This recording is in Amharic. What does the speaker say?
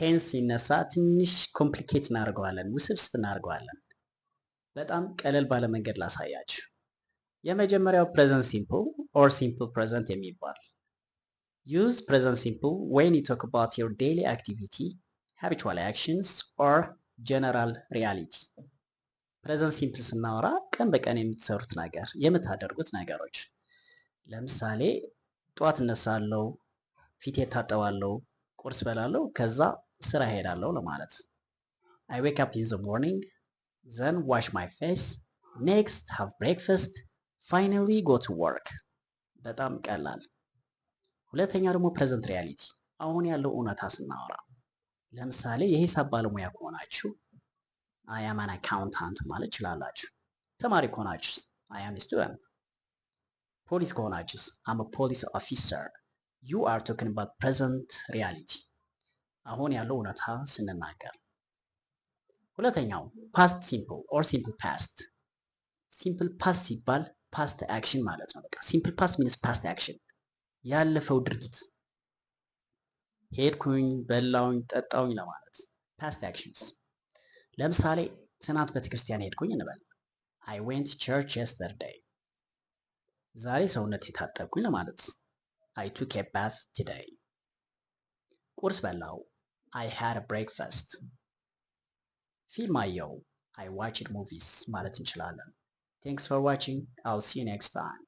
ቴንስ ሲነሳ ትንሽ ኮምፕሊኬት እናደርገዋለን፣ ውስብስብ እናደርገዋለን። በጣም ቀለል ባለ መንገድ ላሳያችሁ። የመጀመሪያው ፕሬዘንት ሲምፕል ኦር ሲምፕል ፕሬዘንት የሚባል ዩዝ ፕሬዘንት ሲምፕል when you talk about your daily activity, habitual actions or general reality። ፕሬዘንት ሲምፕል ስናወራ ቀን በቀን የምትሰሩት ነገር፣ የምታደርጉት ነገሮች። ለምሳሌ ጠዋት እነሳለሁ፣ ፊቴ እታጠባለሁ፣ ቁርስ በላለሁ፣ ከዛ ስራ ሄዳለሁ ለማለት። I wake up in the morning, then wash my face, next have breakfast, finally go to work። በጣም ቀላል። ሁለተኛ ደግሞ ፕሬዘንት ሪያሊቲ፣ አሁን ያለው እውነታ ስናወራ። ለምሳሌ የሂሳብ ባለሙያ ከሆናችሁ I am an accountant ማለት ይችላላችሁ። ተማሪ ከሆናችሁ I am a student። ፖሊስ ከሆናችሁ I'm a police officer። You are talking about present reality፣ አሁን ያለው እውነታ ስንናገር። ሁለተኛው ፓስት ሲምፕል ኦር ሲምፕል ፓስት። ሲምፕል ፓስት ሲባል ፓስት አክሽን ማለት ነው። በቃ ሲምፕል ፓስት ሚንስ ፓስት አክሽን፣ ያለፈው ድርጊት። ሄድኩኝ፣ በላውኝ፣ ጠጣውኝ ለማለት ፓስት አክሽንስ። ለምሳሌ ትናንት ቤተክርስቲያን ሄድኩኝ እንበል። I went to church yesterday። ዛሬ ሰውነት የታጠብኩኝ ለማለት I took a bath today። ቁርስ በላው I had a breakfast። ፊልም አየው I watched movies ማለት እንችላለን። Thanks for watching. I'll see you next time.